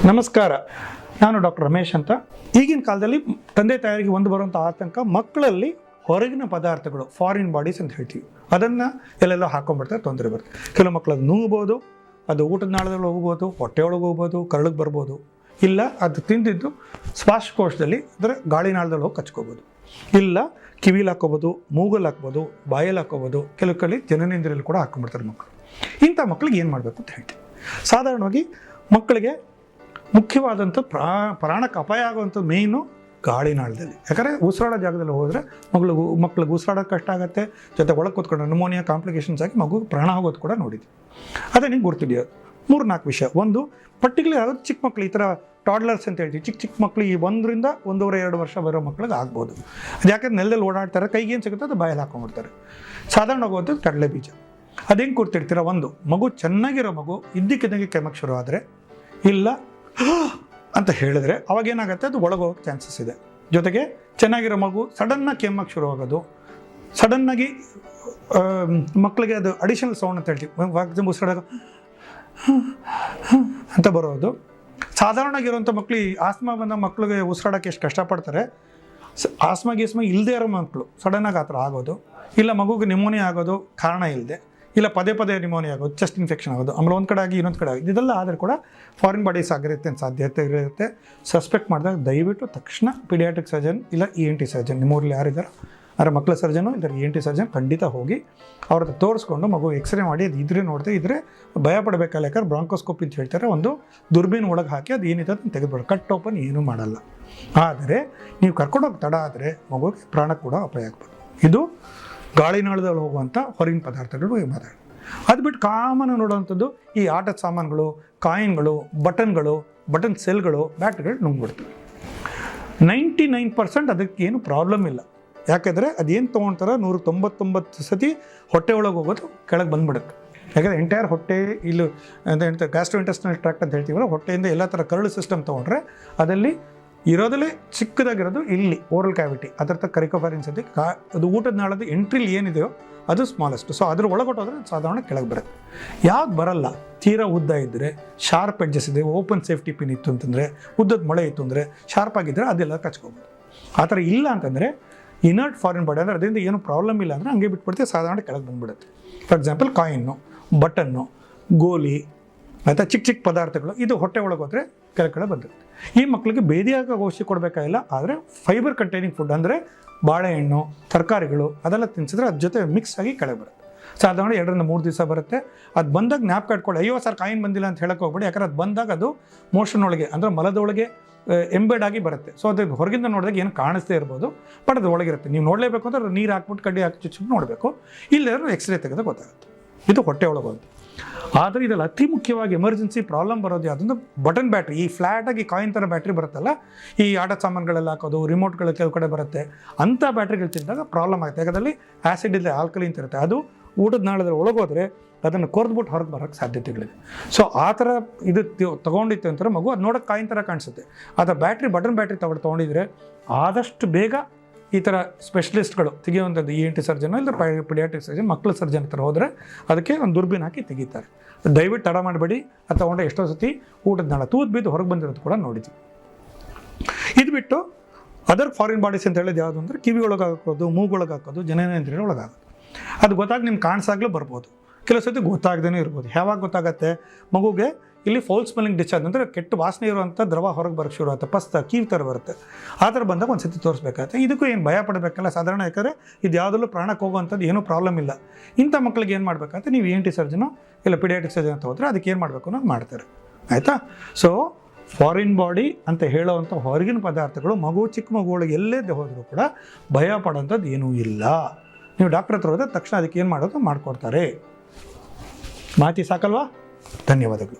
ನಮಸ್ಕಾರ, ನಾನು ಡಾಕ್ಟರ್ ರಮೇಶ್ ಅಂತ. ಈಗಿನ ಕಾಲದಲ್ಲಿ ತಂದೆ ತಾಯಿಗೆ ಒಂದು ಬರುವಂಥ ಆತಂಕ, ಮಕ್ಕಳಲ್ಲಿ ಹೊರಗಿನ ಪದಾರ್ಥಗಳು, ಫಾರಿನ್ ಬಾಡೀಸ್ ಅಂತ ಹೇಳ್ತೀವಿ, ಅದನ್ನು ಎಲ್ಲೆಲ್ಲ ಹಾಕೊಂಡ್ಬಿಡ್ತಾರೆ, ತೊಂದರೆ ಬರುತ್ತೆ. ಕೆಲವು ಮಕ್ಕಳು ಅದು ನುಂಗ್ಬೋದು, ಅದು ಊಟದ ನಾಳದಲ್ಲಿ ಹೋಗ್ಬೋದು, ಹೊಟ್ಟೆ ಒಳಗೆ ಹೋಗ್ಬೋದು, ಕರಳಿಗೆ ಬರ್ಬೋದು, ಇಲ್ಲ ಅದು ತಿಂದಿದ್ದು ಶ್ವಾಸಕೋಶದಲ್ಲಿ ಅಂದರೆ ಗಾಳಿನಾಳದಲ್ಲಿ ಹೋಗಿ ಕಚ್ಕೋಬೋದು, ಇಲ್ಲ ಕಿವಿಲಿ ಹಾಕೋಬೋದು, ಮೂಗಲ್ಲಿ ಹಾಕ್ಬೋದು, ಬಾಯಲ್ಲಿ ಹಾಕೋಬೋದು, ಕೆಲವು ಕಡೆ ಜನನೇಂದ್ರಿಯಲ್ಲಿ ಕೂಡ ಹಾಕೊಂಡ್ಬಿಡ್ತಾರೆ ಮಕ್ಕಳು. ಇಂಥ ಮಕ್ಕಳಿಗೆ ಏನು ಮಾಡಬೇಕು ಅಂತ ಹೇಳ್ತೀವಿ. ಸಾಧಾರಣವಾಗಿ ಮಕ್ಕಳಿಗೆ ಮುಖ್ಯವಾದಂಥ ಪ್ರಾಣಕ್ಕೆ ಅಪಾಯ ಆಗುವಂಥ ಮೇಯ್ನು ಗಾಳಿನಾಳದಲ್ಲಿ. ಯಾಕಂದರೆ ಉಸಿರಾಡೋ ಜಾಗದಲ್ಲಿ ಹೋದರೆ ಮಕ್ಳಿಗೆ ಉಸಿರಾಡೋದು ಕಷ್ಟ ಆಗುತ್ತೆ, ಜೊತೆ ಒಳಗೆ ಕೂತ್ಕೊಂಡು ನ್ಯೂಮೋನಿಯಾ ಕಾಂಪ್ಲಿಕೇಶನ್ಸ್ ಆಗಿ ಮಗುಗೆ ಪ್ರಾಣ ಹೋಗೋದು ಕೂಡ ನೋಡಿದ್ವಿ. ಅದೇ ನಿಮ್ಗೆ ಗೊತ್ತಿದೆಯೋ 3-4 ವಿಷಯ. ಒಂದು, ಪರ್ಟಿಕ್ಯುಲರ್ ಆಗೋದು ಚಿಕ್ಕ ಮಕ್ಕಳು, ಈ ಥರ ಟಾಡ್ಲರ್ಸ್ ಅಂತ ಹೇಳ್ತೀವಿ, ಚಿಕ್ಕ ಮಕ್ಕಳು, ಈ 1 ರಿಂದ 1.5 ವರ್ಷ ಬರೋ ಮಕ್ಳಿಗೆ ಆಗ್ಬೋದು. ಅದು ಯಾಕಂದ್ರೆ ನೆಲದಲ್ಲಿ ಓಡಾಡ್ತಾರೆ, ಕೈಗೇನು ಸಿಗುತ್ತೆ ಅದು ಬಾಯಲ್ಲಿ ಹಾಕೊಂಡ್ಬಿಡ್ತಾರೆ. ಸಾಧಾರಣವಾಗಿ ಹೋಗೋದು ಕಡಲೆ ಬೀಜ. ಅದೇನು ಕೂರ್ತಿರ್ತೀರ, ಒಂದು ಮಗು ಚೆನ್ನಾಗಿರೋ ಮಗು ಇದ್ದಕ್ಕಿದ್ದಂಗೆ ಕೆಮ್ಮಕ್ಕೆ ಶುರು ಆದರೆ, ಇಲ್ಲ ಅಂತ ಹೇಳಿದ್ರೆ ಅವಾಗೇನಾಗುತ್ತೆ, ಅದು ಒಳಗೆ ಹೋಗೋಕ್ಕೆ ಚಾನ್ಸಸ್ ಇದೆ. ಜೊತೆಗೆ ಚೆನ್ನಾಗಿರೋ ಮಗು ಸಡನ್ನಾಗಿ ಕೆಮ್ಮಕ್ಕೆ ಶುರು ಆಗೋದು, ಸಡನ್ನಾಗಿ ಮಕ್ಕಳಿಗೆ ಅದು ಅಡಿಷನಲ್ ಸೌಂಡ್ ಅಂತ ಹೇಳ್ತೀವಿ, ಉಸಿರಾಡೋದು ಅಂತ ಬರೋದು. ಸಾಧಾರಣವಾಗಿರುವಂಥ ಮಕ್ಕಳು, ಈ ಆಸ್ಮಾ ಬಂದ ಮಕ್ಕಳಿಗೆ ಉಸಿರಾಡೋಕ್ಕೆ ಎಷ್ಟು ಕಷ್ಟಪಡ್ತಾರೆ, ಆಸ್ಮಾ ಇಲ್ಲದೆ ಇರೋ ಮಕ್ಕಳು ಸಡನ್ನಾಗಿ ಆ ಥರ ಆಗೋದು, ಇಲ್ಲ ಮಗುಗೆ ನ್ಯೂಮೋನಿಯಾ ಆಗೋದು ಕಾರಣ ಇಲ್ಲದೆ, ಇಲ್ಲ ಪದೇ ನ್ಯೂಮೋನಿಯಾ ಆಗೋದು, ಚೆಸ್ಟ್ ಇನ್ಫೆಕ್ಷನ್ ಆಗೋದು, ಆಮೇಲೆ ಒಂದು ಕಡೆ ಆಗಿ ಇನ್ನೊಂದು ಕಡೆ ಆಗಿ, ಇದೆಲ್ಲ ಆದರೆ ಕೂಡ ಫಾರಿನ್ ಬಾಡೀಸ್ ಆಗಿರುತ್ತೆ ಅಂತ ಸಾಧ್ಯತೆ ಇರುತ್ತೆ. ಸಸ್ಪೆಕ್ಟ್ ಮಾಡಿದಾಗ ದಯವಿಟ್ಟು ತಕ್ಷಣ ಪೀಡಿಯಾಟ್ರಿಕ್ ಸರ್ಜನ್ ಇಲ್ಲ ENT ಸರ್ಜನ್, ನಿಮ್ಮೂರಲ್ಲಿ ಯಾರಿದ್ದಾರೆ ಅಂದರೆ ಮಕ್ಕಳ ಸರ್ಜನು ಇಲ್ಲ ENT ಸರ್ಜನ್ ಖಂಡಿತ ಹೋಗಿ ಅವ್ರದ್ದು ತೋರಿಸ್ಕೊಂಡು ಮಗು ಎಕ್ಸ್ರೇ ಮಾಡಿ ಅದು ಇದ್ರೆ ನೋಡದೆ ಇದ್ದರೆ ಭಯ ಪಡಬೇಕಲ್ಲ. ಯಾಕಂದ್ರೆ ಬ್ರಾಂಕೋಸ್ಕೋಪಿ ಅಂತ ಹೇಳ್ತಾರೆ, ಒಂದು ದುರ್ಬೀನ್ ಒಳಗೆ ಹಾಕಿ ಅದು ಏನಿದೆ ಅದನ್ನು ತೆಗೆದುಬಿಡೋದು, ಕಟ್ ಓಪನ್ ಏನೂ ಮಾಡಲ್ಲ. ಆದರೆ ನೀವು ಕರ್ಕೊಂಡೋಗಿ ತಡ ಆದರೆ ಮಗುಗೆ ಪ್ರಾಣಕ್ಕೆ ಕೂಡ ಅಪಾಯ ಆಗ್ಬೋದು. ಇದು ಗಾಳಿನಾಳದಲ್ಲಿ ಹೋಗುವಂಥ ಹೊರಗಿನ ಪದಾರ್ಥಗಳು ಮಾತಾಡಿ. ಅದು ಬಿಟ್ಟು ಕಾಮನ್ ನೋಡುವಂಥದ್ದು ಈ ಆಟದ ಸಾಮಾನುಗಳು, ಕಾಯಿನ್ಗಳು, ಬಟನ್ ಸೆಲ್ಗಳು, ಬ್ಯಾಟ್ರಿಗಳು ನುಂಗ್ಬಿಡ್ತವೆ. 99% ಅದಕ್ಕೇನು ಪ್ರಾಬ್ಲಮ್ ಇಲ್ಲ. ಯಾಕೆಂದರೆ ಅದೇನು ತೊಗೊಳ್ತಾರೋ 199 ಸತಿ ಹೊಟ್ಟೆ ಒಳಗೆ ಹೋಗೋದು ಕೆಳಗೆ ಬಂದುಬಿಡುತ್ತೆ. ಯಾಕಂದರೆ ಎಂಟೈರ್ ಹೊಟ್ಟೆ ಇಲ್ಲಿ ಅಂತ ಹೇಳ್ತಾರೆ ಗ್ಯಾಸ್ಟ್ರೋ ಇಂಟೆಸ್ಟಿನಲ್ ಟ್ರ್ಯಾಕ್ಟ್ ಅಂತ ಹೇಳ್ತೀವಲ್ಲ, ಹೊಟ್ಟೆಯಿಂದ ಎಲ್ಲ ಥರ ಕರಳು ಸಿಸ್ಟಮ್ ತೊಗೊಂಡ್ರೆ ಅದರಲ್ಲಿ ಇರೋದಲ್ಲೇ ಚಿಕ್ಕದಾಗಿರೋದು ಇಲ್ಲಿ ಓರಲ್ ಕ್ಯಾವಿಟಿ, ಅದರ ಕರಿಕೋಫಾರಿನ್ ಸದ್ಯ ಅದು ಊಟದ ನಾಳದ ಎಂಟ್ರಿಲಿ ಏನಿದೆಯೋ ಅದು ಸ್ಮಾಲೆಸ್ಟ್. ಸೊ ಅದ್ರ ಒಳಗೊಟ್ಟೋದ್ರೆ ಸಾಧಾರಣ ಕೆಳಗೆ ಬರುತ್ತೆ. ಯಾವ್ದು ಬರಲ್ಲ, ತೀರಾ ಉದ್ದ ಇದ್ದರೆ, ಶಾರ್ಪ್ ಎಡ್ಜಸ್ ಇದೆ, ಓಪನ್ ಸೇಫ್ಟಿ ಪಿನ್ ಇತ್ತು ಅಂತಂದರೆ, ಉದ್ದದ ಮೊಳೆ ಇತ್ತು ಅಂದರೆ, ಶಾರ್ಪ್ ಆಗಿದ್ದರೆ ಅದೆಲ್ಲ ಕಚ್ಕೋಬೋದು. ಆ ಥರ ಇಲ್ಲ ಅಂತಂದರೆ ಇನರ್ಟ್ ಫಾರಿನ್ ಬಾಡಿ ಅಂದರೆ ಅದರಿಂದ ಏನು ಪ್ರಾಬ್ಲಮ್ ಇಲ್ಲ ಅಂದರೆ ಹಂಗೆ ಬಿಟ್ಬಿಡ್ತೀವಿ, ಸಾಧಾರಣ ಕೆಳಗೆ ಬಂದುಬಿಡುತ್ತೆ. ಫಾರ್ ಎಕ್ಸಾಂಪಲ್ ಕಾಯಿನ್ನು, ಬಟನ್ನು, ಗೋಲಿ ಮತ್ತು ಚಿಕ್ಕ ಪದಾರ್ಥಗಳು ಇದು ಹೊಟ್ಟೆ ಒಳಗೆ ಹೋದರೆ ಕೆಳಗಡೆ ಬಂದಿರುತ್ತೆ. ಈ ಮಕ್ಕಳಿಗೆ ಬೇದಿಯಾಗ ಔಷಧಿ ಕೊಡಬೇಕಾಗಿಲ್ಲ, ಆದರೆ ಫೈಬರ್ ಕಂಟೈನಿಂಗ್ ಫುಡ್ ಅಂದರೆ ಬಾಳೆಹಣ್ಣು, ತರಕಾರಿಗಳು ಅದೆಲ್ಲ ತಿನ್ಸಿದ್ರೆ ಅದ್ರ ಜೊತೆ ಮಿಕ್ಸ್ ಆಗಿ ಕೆಳಗೆ ಬರುತ್ತೆ. ಸಾಧಾರಣ 2 ರಿಂದ 3 ದಿವಸ ಬರುತ್ತೆ. ಅದು ಬಂದಾಗ ಜ್ಞಾಪಕ ಇಟ್ಕೊಳ್ಳಿ, ಅಯ್ಯೋ ಸರ್ ಕಾಯಿನ್ ಬಂದಿಲ್ಲ ಅಂತ ಹೇಳಕ್ಕೆ ಹೋಗ್ಬೇಡಿ. ಯಾಕಂದ್ರೆ ಅದು ಬಂದಾಗ ಅದು ಮೋಷನ್ ಒಳಗೆ ಅಂದರೆ ಮಲದೊಳಗೆ ಎಂಬೆಡ್ ಆಗಿ ಬರುತ್ತೆ. ಸೊ ಅದು ಹೊರಗಿಂದ ನೋಡಿದಾಗ ಏನು ಕಾಣಿಸ್ತೇ ಇರ್ಬೋದು, ಬಟ್ ಅದು ಒಳಗಿರುತ್ತೆ. ನೀವು ನೋಡಲೇಬೇಕು ಅಂದ್ರೆ ನೀರು ಹಾಕ್ಬಿಟ್ಟು ಕಡ್ಡಿ ಹಾಕಿ ಚುಚ್ಚಿಬಿಟ್ಟು ನೋಡಬೇಕು, ಇಲ್ಲರೂ ಎಕ್ಸ್ರೇ ತೆಗೆದು ಗೊತ್ತಾಗುತ್ತೆ. ಇದು ಹೊಟ್ಟೆ ಒಳಗೆ ಹೋಗುತ್ತೆ. ಆದರೆ ಇದರಲ್ಲಿ ಅತಿ ಮುಖ್ಯವಾಗಿ ಎಮರ್ಜೆನ್ಸಿ ಪ್ರಾಬ್ಲಮ್ ಬರೋದು ಯಾವುದಂದ್ರೆ ಬಟನ್ ಬ್ಯಾಟ್ರಿ. ಈ ಫ್ಲ್ಯಾಟಾಗಿ ಕಾಯಿನ್ ಥರ ಬ್ಯಾಟ್ರಿ ಬರುತ್ತಲ್ಲ, ಈ ಆಟದ ಸಾಮಾನುಗಳೆಲ್ಲ ಹಾಕೋದು, ರಿಮೋಟ್ಗಳು ಕೆಲವು ಕಡೆ ಬರುತ್ತೆ, ಅಂಥ ಬ್ಯಾಟ್ರಿಗಳು ತಿಂದಾಗ ಪ್ರಾಬ್ಲಮ್ ಆಗುತ್ತೆ. ಯಾಕಂದರೆ ಆ್ಯಸಿಡ್ ಇದೆ, ಆಲ್ಕಲಿನ್ ಇರುತ್ತೆ, ಅದು ಊಟದ ನಾಳದಲ್ಲಿ ಒಳಗೋದ್ರೆ ಅದನ್ನು ಕೊರ್ದ್ಬಿಟ್ಟು ಹೊರಗೆ ಬರೋಕ್ಕೆ ಸಾಧ್ಯತೆಗಳಿದೆ. ಸೊ ಆ ಥರ ಇದು ತೊಗೊಂಡಿತ್ತು ಅಂತಾರೆ ಮಗು, ಅದು ನೋಡೋಕ್ಕೆ ಕಾಯಿನ್ ಥರ ಕಾಣಿಸುತ್ತೆ. ಅದು ಬಟನ್ ಬ್ಯಾಟ್ರಿ ತೊಗೊಂಡಿದ್ರೆ ಆದಷ್ಟು ಬೇಗ ಈ ಥರ ಸ್ಪೆಷಲಿಸ್ಟ್ಗಳು ತೆಗೆಯುವಂಥದ್ದು ENT ಸರ್ಜನ್ ಇಲ್ಲ ಪೀಡಿಯಾಟ್ರಿಕ್ ಸರ್ಜನ್, ಮಕ್ಕಳ ಸರ್ಜನ್ ಹತ್ರ ಹೋದರೆ ಅದಕ್ಕೆ ಒಂದು ದುರ್ಬೀನ್ ಹಾಕಿ ತೆಗಿತಾರೆ. ದಯವಿಟ್ಟು ತಡ ಮಾಡಬೇಡಿ. ಅದು ತೊಗೊಂಡ್ರೆ ಎಷ್ಟೋ ಸತಿ ಊಟದ ನಾಳ ತೂತು ಬಿದ್ದು ಹೊರಗೆ ಬಂದಿರೋದು ಕೂಡ ನೋಡಿದ್ವಿ. ಇದು ಬಿಟ್ಟು ಅದರ್ ಫಾರಿನ್ ಬಾಡೀಸ್ ಅಂತ ಹೇಳಿದ್ದು ಯಾವುದು ಅಂದರೆ ಕಿವಿ ಒಳಗೆ ಹಾಕೋದು, ಮೂಗೊಳಗೆ ಹಾಕೋದು, ಜನನೇಂದ್ರಿಯ ಒಳಗಾಗೋದು. ಅದು ಗೊತ್ತಾಗಿ ನಿಮ್ಗೆ ಕಾಣಿಸಾಗ್ಲೂ ಬರ್ಬೋದು, ಕೆಲವು ಸತಿ ಗೊತ್ತಾಗ್ದೇ ಇರ್ಬೋದು. ಯಾವಾಗ ಗೊತ್ತಾಗತ್ತೆ, ಮಗುಗೆ ಇಲ್ಲಿ ಫೌಲ್ ಸ್ಮೆಲ್ಲಿಂಗ್ ಡಿಸ್ಚಾರ್ಜ್ ಅಂದರೆ ಕೆಟ್ಟ ವಾಸನೆ ಇರುವಂಥ ದ್ರವ ಹೊರಗೆ ಬರೋಕ್ಕೆ ಶುರು ಆಗುತ್ತೆ, ಪಸ್ತ ಕೀವು ಥರ ಬರುತ್ತೆ. ಆ ಥರ ಬಂದಾಗ ಒಂದು ಸತಿ ತೋರಿಸ್ಬೇಕಾಗುತ್ತೆ. ಇದಕ್ಕೂ ಏನು ಭಯ ಪಡಬೇಕಲ್ಲ ಸಾಧಾರಣ, ಯಾಕಂದರೆ ಇದು ಯಾವುದಲ್ಲೂ ಪ್ರಾಣಕ್ಕೆ ಹೋಗುವಂಥದ್ದು ಏನೂ ಪ್ರಾಬ್ಲಮ್ ಇಲ್ಲ. ಇಂಥ ಮಕ್ಕಳಿಗೆ ಏನು ಮಾಡಬೇಕಂತ ನೀವು ENT ಸರ್ಜನು ಇಲ್ಲ ಪೀಡಿಯಾಟ್ರಿಕ್ ಸರ್ಜನ್ ಅಂತ ಹೋದರೆ ಅದಕ್ಕೆ ಏನು ಮಾಡಬೇಕು ಅನ್ನೋದು ಮಾಡ್ತಾರೆ, ಆಯಿತಾ. ಸೊ ಫಾರಿನ್ ಬಾಡಿ ಅಂತ ಹೇಳೋವಂಥ ಹೊರಗಿನ ಪದಾರ್ಥಗಳು ಚಿಕ್ಕ ಮಗುಗಳಿಗೆ ಎಲ್ಲೇ ಹೋದರೂ ಕೂಡ ಭಯ ಪಡೋಂಥದ್ದು ಏನೂ ಇಲ್ಲ. ನೀವು ಡಾಕ್ಟರ್ ಹತ್ರ ಹೋದರೆ ತಕ್ಷಣ ಅದಕ್ಕೆ ಏನು ಮಾಡೋದು ಮಾಡಿಕೊಡ್ತಾರೆ. ಮಾಹಿತಿ ಸಾಕಲ್ವಾ? ಧನ್ಯವಾದಗಳು.